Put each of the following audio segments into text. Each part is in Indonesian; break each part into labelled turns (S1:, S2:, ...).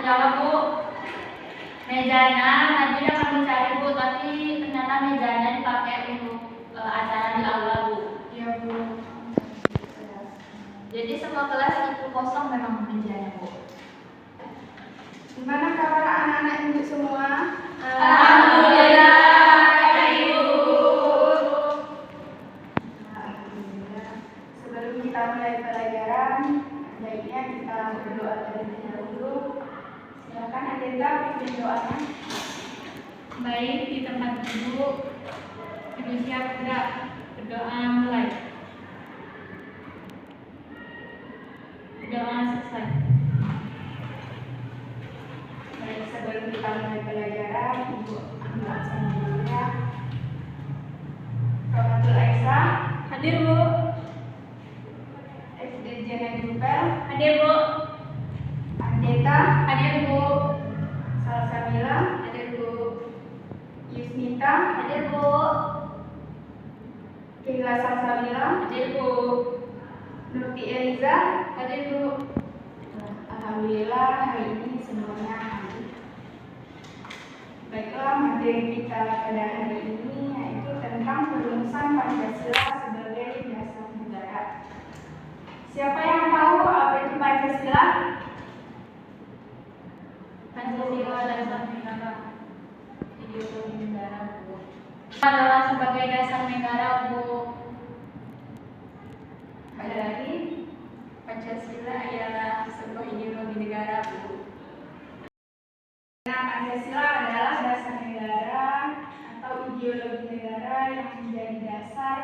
S1: jawab Bu. Mejanya tadi kami cari Bu, tapi ternyata mejanya dipakai untuk acara di aula Bu.
S2: Iya Bu.
S1: Jadi semua kelas itu kosong memang mejanya Bu.
S2: Gimana kabar anak-anak ibu semua?
S1: Alhamdulillah Ibu.
S2: Alhamdulillah. Sebelum kita mulai pelajaran, baiknya kita berdoa terlebih dahulu. Silakan Adenda pimpin doanya.
S1: Baik, di tempat duduk. Ibu siap tidak? Berdoa mulai. Doa selesai.
S2: Baik, sebelum kita mulai pelajaran, Ibu ambil absen dulu ya. Romatul Aisyah,
S1: Hadir Bu.
S2: SD Jalan Jupel,
S1: Hadir Bu.
S2: Andeta,
S1: Hadir Bu.
S2: Salsabila,
S1: Hadir Bu.
S2: Yusnita,
S1: Hadir Bu.
S2: Kila Salsabila,
S1: Hadir Bu.
S2: Nurti Eliza.
S1: Hadir Bu.
S2: Alhamdulillah hari ini semuanya hadir. Baiklah, materi kita pada hari ini yaitu tentang perumusan Pancasila sebagai dasar negara. Siapa yang tahu apa itu Pancasila?
S1: Pancasila dasar negara. Ideologi negara Bu. Adalah sebagai dasar negara Bu.
S2: Ada lagi?
S1: Pancasila ialah sebuah ideologi negara Bu.
S2: Nah, Pancasila adalah dasar negara atau ideologi negara yang menjadi dasar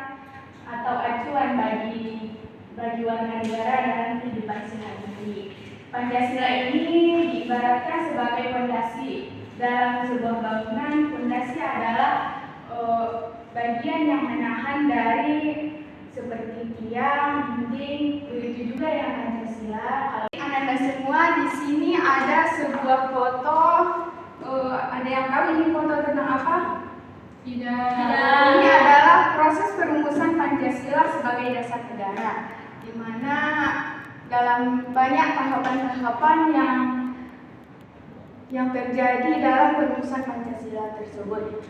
S2: atau acuan bagi warga negara dalam kehidupan sehari-hari. Pancasila ini diibaratkan sebagai fondasi dalam sebuah bangunan. Fondasi adalah bagian yang menahan dari seperti tiang, dinding, begitu juga yang Pancasila. Anak-anak semua di sini ada sebuah foto. Ada yang tahu ini foto tentang apa?
S1: Tidak.
S2: Ini adalah proses perumusan Pancasila sebagai dasar negara, di mana dalam banyak tahapan-tahapan yang terjadi dalam perumusan Pancasila tersebut.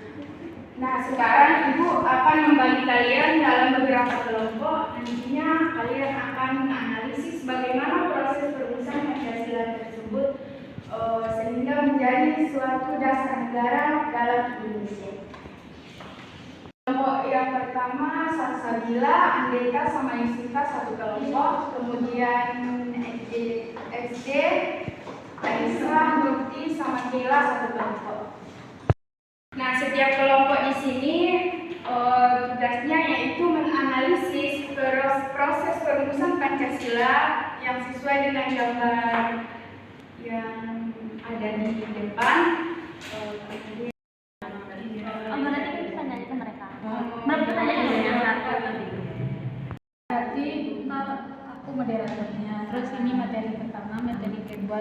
S2: Nah, sekarang Ibu akan membagi kalian dalam beberapa kelompok. Nantinya kalian akan menganalisis bagaimana proses perumusan Pancasila tersebut sehingga menjadi suatu dasar negara dalam Indonesia. Kelompok yang pertama Salsabila, Andeka sama Yusnita satu kelompok, kemudian SD, Aisyah, Nurti sama Kila satu kelompok. Nah, setiap kelompok di sini tugasnya yaitu menganalisis proses perumusan Pancasila yang sesuai dengan gambar yang ada di depan.
S1: Berarti kita tanya ke mereka. Berarti tanya ke mereka.
S3: Berarti aku moderatornya. Terus ini materi pertama, materi kedua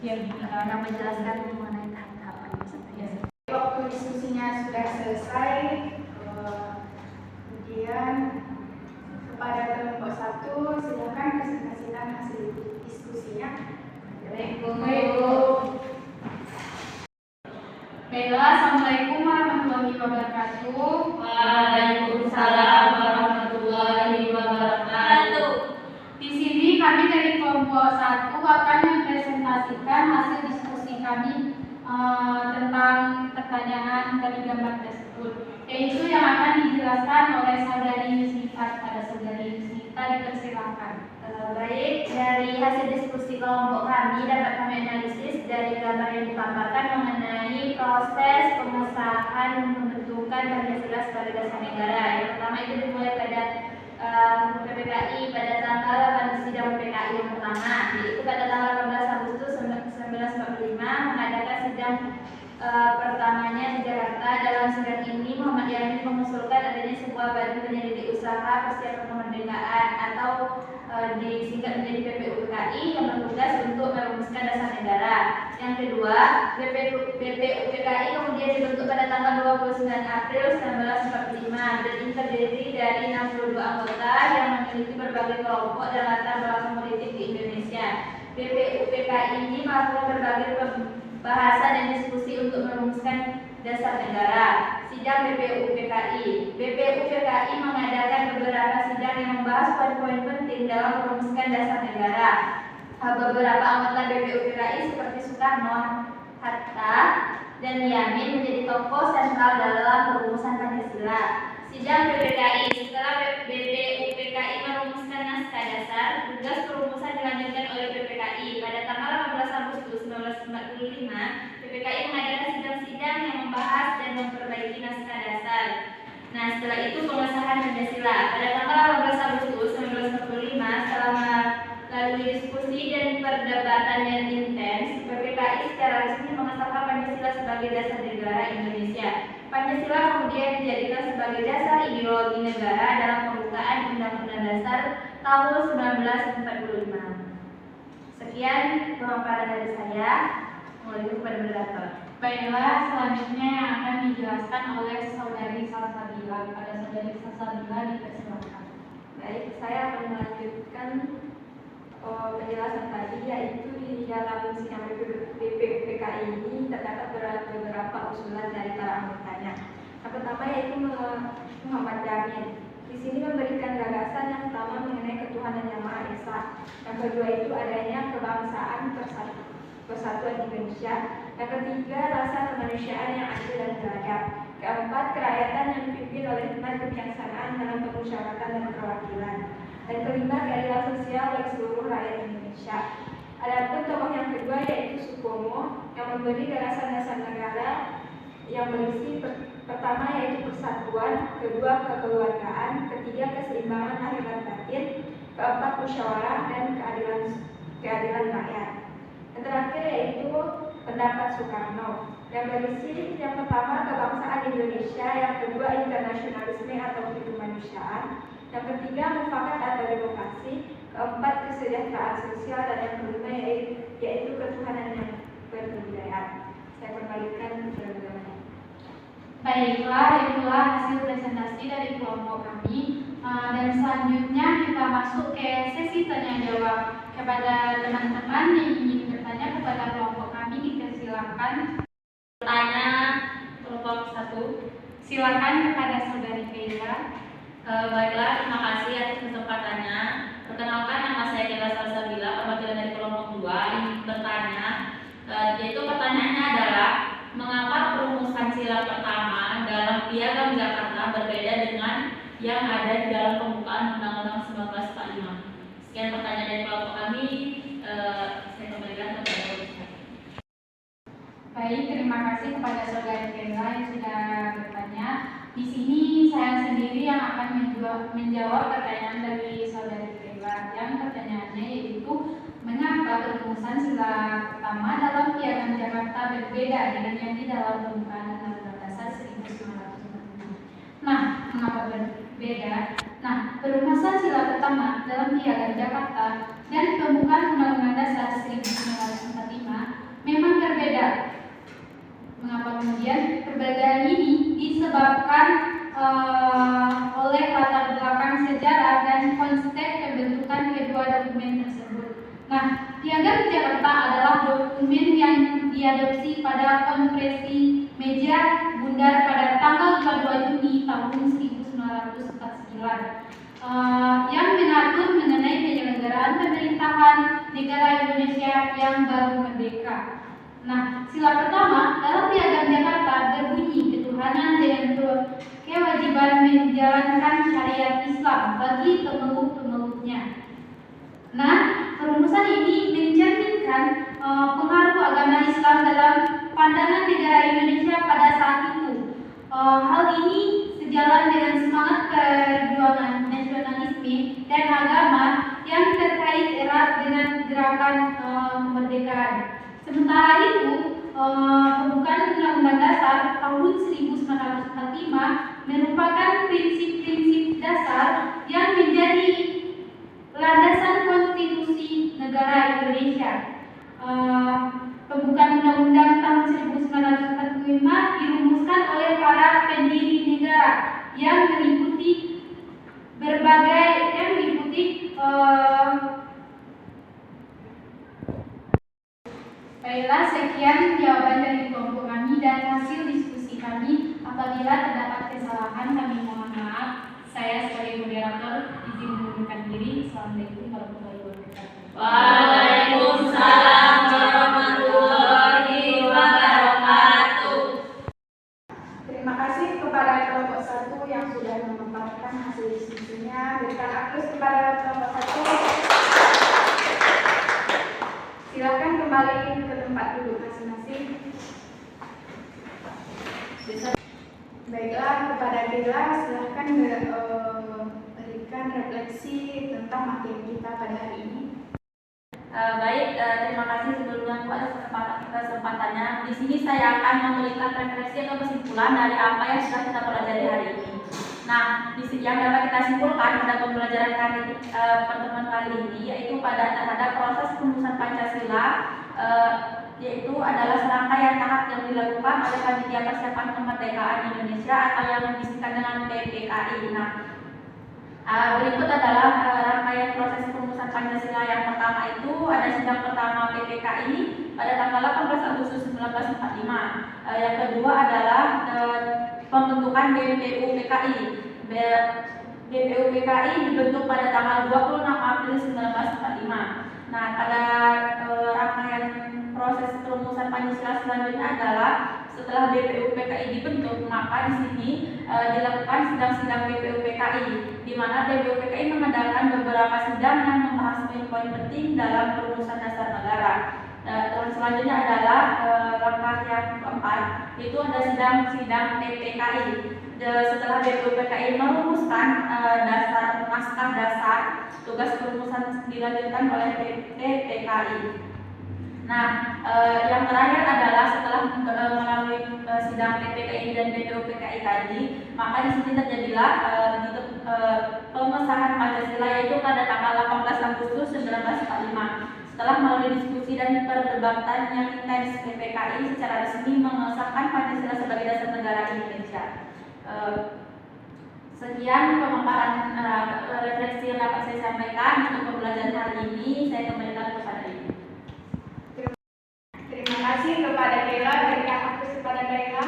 S3: yang
S1: Yang menjelaskan mengenai tahap-tahapan maksudnya.
S2: Waktu diskusinya sudah selesai, kemudian kepada kelompok 1 silakan presentasikan hasil diskusinya.
S1: Baiklah, Assalamualaikum warahmatullahi wabarakatuh.
S4: Waalaikumsalam warahmatullahi wabarakatuh.
S1: Di sini kami dari kelompok 1 akan mempresentasikan hasil diskusi kami tentang pertanyaan dari gambar tersebut, yaitu yang akan dijelaskan oleh saudari Yusnita. Pada saudari Yusnita dipersilakan.
S4: Baik, dari hasil diskusi kelompok kami dapat kami analisis dari gambar yang dipaparkan mengenai proses pengesahan pembentukan Pancasila sebagai dasar negara. Yang pertama itu dimulai pada PPKI pada tanggal sidang PPKI yang pertama, yaitu pada tanggal 18 Agustus 1945 mengadakan sidang pertamanya di Jakarta. Dalam sidang ini Muhammad Yamin mengusulkan adanya sebuah badan penyelidik usaha persiapan kemerdekaan atau disingkat menjadi PPUPKI yang bertugas untuk merumuskan dasar negara. Yang kedua, PPUPKI kemudian dibentuk pada tanggal 29 April 1945 dan ini terdiri dari 62 anggota yang memiliki berbagai kelompok dan latar belakang politik di Indonesia. BPUPKI ini melakukan berbagai pembahasan dan diskusi untuk merumuskan dasar negara. Sidang BPUPKI. BPUPKI mengadakan beberapa sidang yang membahas poin-poin penting dalam merumuskan dasar negara. Beberapa anggota BPUPKI seperti Soekarno, Hatta, dan Yamin menjadi tokoh sentral dalam perumusan Pancasila. Sidang BPKI. Setelah BPUPKI merumuskan naskah dasar, tugas perumusan dilanjutkan oleh BPKI. Pada tanggal 18 Agustus 1945, BPKI mengadakan sidang-sidang yang membahas dan memperbaiki naskah dasar. Nah, setelah itu pengesahan Pancasila. Pada tanggal 18 Agustus 1945, selama melalui diskusi dan perdebatan yang intens, BPKI secara resmi mengesahkan Pancasila sebagai dasar negara Indonesia. Pancasila kemudian dijadikan sebagai dasar ideologi negara dalam pembukaan Undang-Undang Dasar tahun 1945. Sekian pemaparan dari saya. Mohon kepada moderator.
S1: Baiklah, selanjutnya yang akan dijelaskan oleh Saudari Salsabila. Pada Saudari Salsabila dipersilakan.
S4: Baik, saya akan melanjutkan penjelasan tadi, yaitu di dalam sidang BPUPKI ini terdapat beberapa usulan dari para anggotanya. Yang pertama yaitu Muhammad Jamin. Di sini memberikan gagasan yang pertama mengenai ketuhanan yang Maha Esa. Yang kedua itu adanya kebangsaan persatuan Indonesia. Yang ketiga rasa kemanusiaan yang adil dan beradab. Keempat kerakyatan yang dipimpin oleh hikmat kebijaksanaan dalam permusyawaratan dan perwakilan. Dan kelima keadilan sosial bagi seluruh rakyat Indonesia. Adapun tokoh yang kedua yaitu Supomo yang memberi gagasan dasar negara yang berisi pertama yaitu persatuan, kedua kekeluargaan, ketiga keseimbangan lahir dan batin, keempat musyawarah dan keadilan rakyat. Yang terakhir yaitu pendapat Soekarno yang berisi yang pertama kebangsaan Indonesia, yang kedua internasionalisme atau kemanusiaan, yang ketiga mufakat atau demokrasi, keempat kesejahteraan sosial, dan yang kelima yaitu ketuhanan yang berkebudayaan. Saya kembalikan ke bagaimana.
S1: Baiklah, itulah hasil presentasi dari kelompok kami. Dan selanjutnya kita masuk ke sesi tanya jawab. Kepada teman-teman yang ingin bertanya kepada kelompok kami, dipersilakan
S4: Tanya kelompok 1.
S1: silakan kepada Saudari Keila.
S5: Baiklah, terima kasih atas kesempatannya. Perkenalkan, nama saya Keila Salsabila, perwakilan dari kelompok 2 ingin bertanya, yaitu pertanyaannya adalah mengapa perumusan sila pertama dalam Piagam Jakarta berbeda dengan yang ada di dalam pembukaan Undang-Undang 1945? Sekian pertanyaan dari kelompok kami. Saya kembalikan kepada Ustaz.
S1: Baik, terima kasih kepada Saudari Keila yang sudah bertanya. Di sini saya sendiri yang akan menjawab pertanyaan dari Saudari Keila. Yang pertanyaannya yaitu mengapa perumusan sila pertama dalam Piagam Jakarta berbeda dengan yang di dalam pembukaan Undang-Undang Dasar 1945? Nah, mengapa berbeda? Nah, perumusan sila pertama dalam Piagam Jakarta dan pembukaan Undang-Undang Dasar 1945 memang berbeda. Mengapa kemudian perbedaan ini disebabkan oleh latar belakang sejarah dan konteks pembentukan kedua dokumen tersebut. Nah, Piagam Jakarta adalah dokumen yang diadopsi pada konferensi meja bundar pada tanggal 22 Juni tahun 1949 yang mengatur mengenai penyelenggaraan pemerintahan negara Indonesia yang baru merdeka. Nah, sila pertama dalam Piagam Jakarta berbunyi ketuhanan dengan kewajiban menjalankan syariat Islam bagi pemeluk-pemeluknya. Nah, perumusan ini mencerminkan pengaruh agama Islam dalam pandangan negara Indonesia pada saat itu. Hal ini sejalan dengan semangat perjuangan nasionalisme dan agama yang terkait erat dengan gerakan kemerdekaan. Sementara itu, pembukaan Undang-Undang Dasar tahun 1945 merupakan prinsip-prinsip dasar yang menjadi landasan konstitusi negara Indonesia. Pembukaan Undang-Undang tahun 1945 dirumuskan oleh para pendiri negara yang meliputi Baiklah, sekian jawaban dari kelompok kami dan hasil diskusi kami. Apabila terdapat kesalahan, kami mohon maaf. Saya sebagai moderator izin mengundurkan diri. Assalamualaikum warahmatullahi wabarakatuh.
S5: Waalaikumsalam warahmatullahi wabarakatuh.
S2: Terima kasih kepada kelompok 1 yang sudah memaparkan hasil diskusinya. Berikan aplaus kepada kelompok 1. Silakan kembali ke tempat duduk masing-masing. Baiklah, kepada Bella silakan berikan refleksi tentang materi kita pada hari ini.
S5: Terima kasih sebelumnya Bu atas kesempatannya. Di sini saya akan memberikan refleksi atau kesimpulan dari apa yang sudah kita pelajari hari ini. Nah, yang dapat kita simpulkan pada pembelajaran pertemuan kali ini yaitu terhadap proses perumusan Pancasila, yaitu adalah serangkaian tahap yang dilakukan oleh Panitia Persiapan Kemerdekaan Indonesia atau yang disingkat dengan PPKI. Nah, berikut adalah rangkaian proses perumusan Pancasila. Yang pertama itu ada sidang pertama PPKI pada tanggal 18 Agustus 1945. Yang kedua adalah pembentukan BPU PKI. BPU PKI dibentuk pada tanggal 26 April 1945. Nah, pada rangkaian proses perumusan Pancasila selanjutnya adalah setelah BPU PKI dibentuk, maka di sini dilakukan sidang-sidang BPU PKI, di mana BPU PKI mengadakan beberapa sidang yang membahas poin-poin penting dalam perumusan dasar negara. Terus selanjutnya adalah langkah yang keempat, itu ada sidang-sidang PPKI. Setelah BPU PKI merumuskan naskah dasar, tugas perumusan dilanjutkan oleh PPKI. Nah, yang terakhir adalah setelah melalui sidang PPKI dan BPU PKI tadi, maka di sini terjadilah pengesahan Pancasila yaitu pada tanggal 18 Agustus 1945. Setelah melalui diskusi dan perdebatan yang intens, PPKI secara resmi mengesahkan Pancasila sebagai dasar negara Indonesia. Sekian pemaparan refleksi yang dapat saya sampaikan untuk pembelajaran hari ini. Saya kembalikan kepada Ibu.
S2: Terima kasih kepada Bella. Berikan aplaus kepada Bella.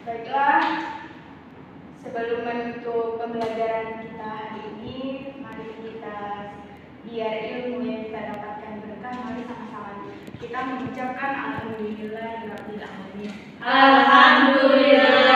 S2: Baiklah, sebelum menutup pembelajaran kita hari ini, mari kita biar ilmu yang kita dapatkan berkah, mari sama-sama kita mengucapkan alhamdulillah.
S5: Alhamdulillah.